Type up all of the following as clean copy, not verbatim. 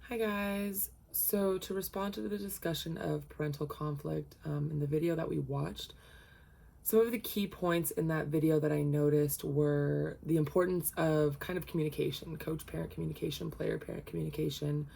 Hi guys. So to respond to the discussion of parental conflict in the video that we watched, some of the key points in that video that I noticed were the importance of kind of communication, coach-parent communication, player-parent communication.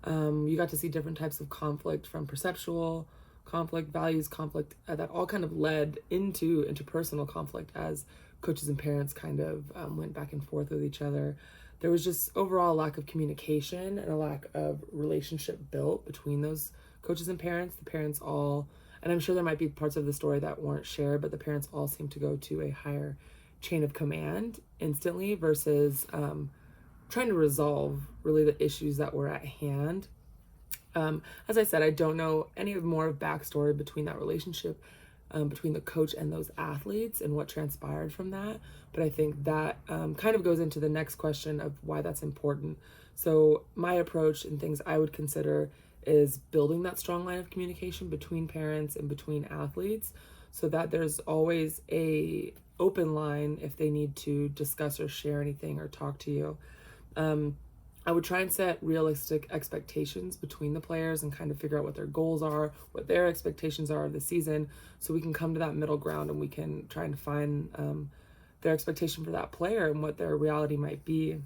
You got to see different types of conflict, from perceptual conflict, values conflict, that all kind of led into interpersonal conflict as coaches and parents kind of went back and forth with each other. There was just overall a lack of communication and a lack of relationship built between those coaches and parents. The parents all, and I'm sure there might be parts of the story that weren't shared, but the parents all seem to go to a higher chain of command instantly versus trying to resolve really the issues that were at hand. As I said, I don't know any more of backstory between that relationship between the coach and those athletes and what transpired from that. But I think that kind of goes into the next question of why that's important. So my approach and things I would consider is building that strong line of communication between parents and between athletes, so that there's always a open line if they need to discuss or share anything or talk to you. I would try and set realistic expectations between the players and kind of figure out what their goals are, what their expectations are of the season, so we can come to that middle ground and we can try and find their expectation for that player and what their reality might be.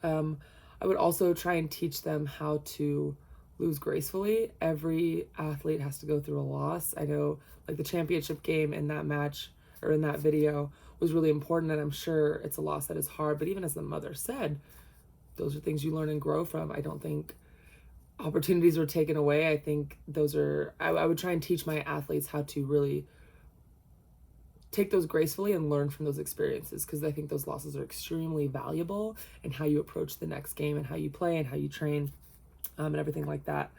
I would also try and teach them how to lose gracefully. Every athlete has to go through a loss. I know, like, the championship game in that match or in that video was really important, and I'm sure it's a loss that is hard. But even as the mother said, those are things you learn and grow from. I don't think opportunities were taken away. I think those are, I would try and teach my athletes how to really take those gracefully and learn from those experiences, because I think those losses are extremely valuable in how you approach the next game and how you play and how you train and everything like that.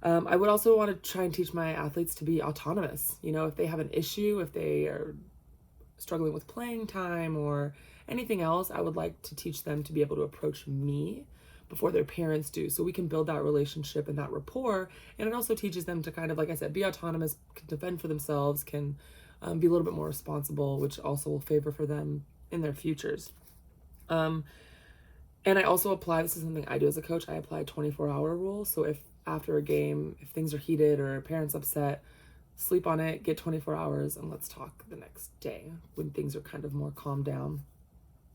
I would also want to try and teach my athletes to be autonomous. You know, if they have an issue, if they are struggling with playing time or anything else, I would like to teach them to be able to approach me before their parents do, so we can build that relationship and that rapport. And it also teaches them to kind of, like I said, be autonomous, can defend for themselves, can be a little bit more responsible, which also will favor for them in their futures. And I also apply, this is something I do as a coach, I apply a 24-hour rule. So if after a game, if things are heated or a parent's upset, sleep on it, get 24 hours, and let's talk the next day when things are kind of more calmed down.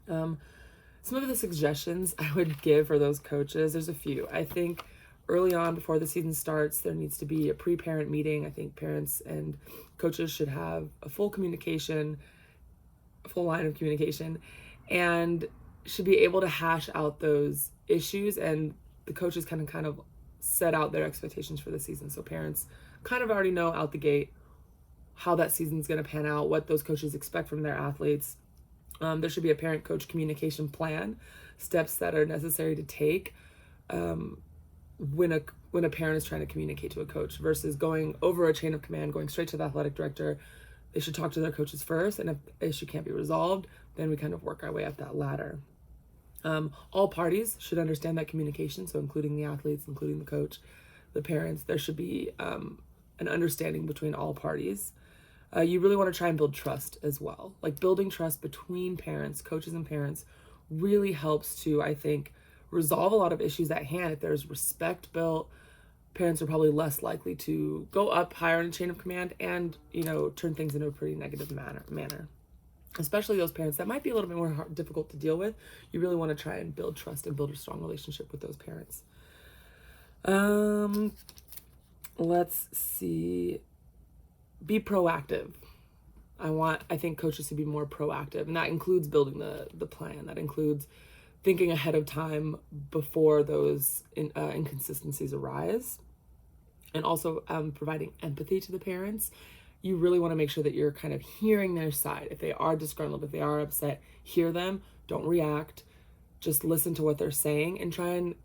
Some of the suggestions I would give for those coaches, there's a few. I think early on, before the season starts, there needs to be a pre-parent meeting. I think parents and coaches should have a full communication, a full line of communication, and should be able to hash out those issues, and the coaches can kind of set out their expectations for the season. So parents kind of already know out the gate how that season's going to pan out, what those coaches expect from their athletes. There should be a parent-coach communication plan, steps that are necessary to take when a parent is trying to communicate to a coach, versus going over a chain of command, going straight to the athletic director. They should talk to their coaches first, and if the issue can't be resolved, then we kind of work our way up that ladder. All parties should understand that communication, so including the athletes, including the coach, the parents. There should be an understanding between all parties. You really want to try and build trust as well. Like, building trust between parents, coaches and parents, really helps to, I think, resolve a lot of issues at hand. If there's respect built, parents are probably less likely to go up higher in the chain of command and, you know, turn things into a pretty negative manner. Especially those parents that might be a little bit more difficult to deal with. You really want to try and build trust and build a strong relationship with those parents. Let's see. Be proactive. I think coaches to be more proactive, and that includes building the plan. That includes thinking ahead of time before those inconsistencies arise, and also providing empathy to the parents. You really want to make sure that you're kind of hearing their side. If they are disgruntled, if they are upset, hear them. Don't react. Just listen to what they're saying and try and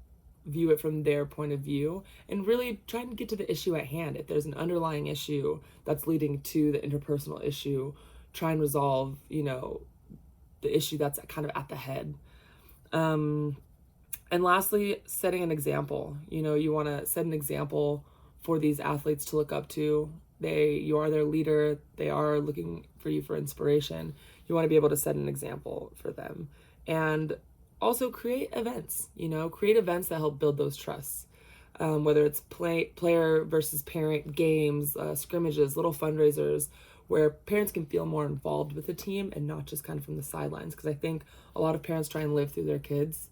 view it from their point of view, and really try and get to the issue at hand. If there's an underlying issue that's leading to the interpersonal issue, try and resolve, you know, the issue that's kind of at the head. And lastly, setting an example. You know, you want to set an example for these athletes to look up to. You are their leader. They are looking for you for inspiration. You want to be able to set an example for them. And also create events, create events that help build those trusts. Whether it's player versus parent games, scrimmages, little fundraisers, where parents can feel more involved with the team and not just kind of from the sidelines. Because I think a lot of parents try and live through their kids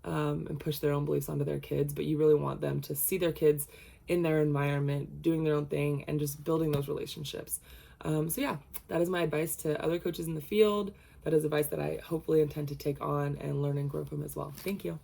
and push their own beliefs onto their kids, but you really want them to see their kids in their environment, doing their own thing, and just building those relationships. So yeah, that is my advice to other coaches in the field. That is advice that I hopefully intend to take on and learn and grow from as well. Thank you.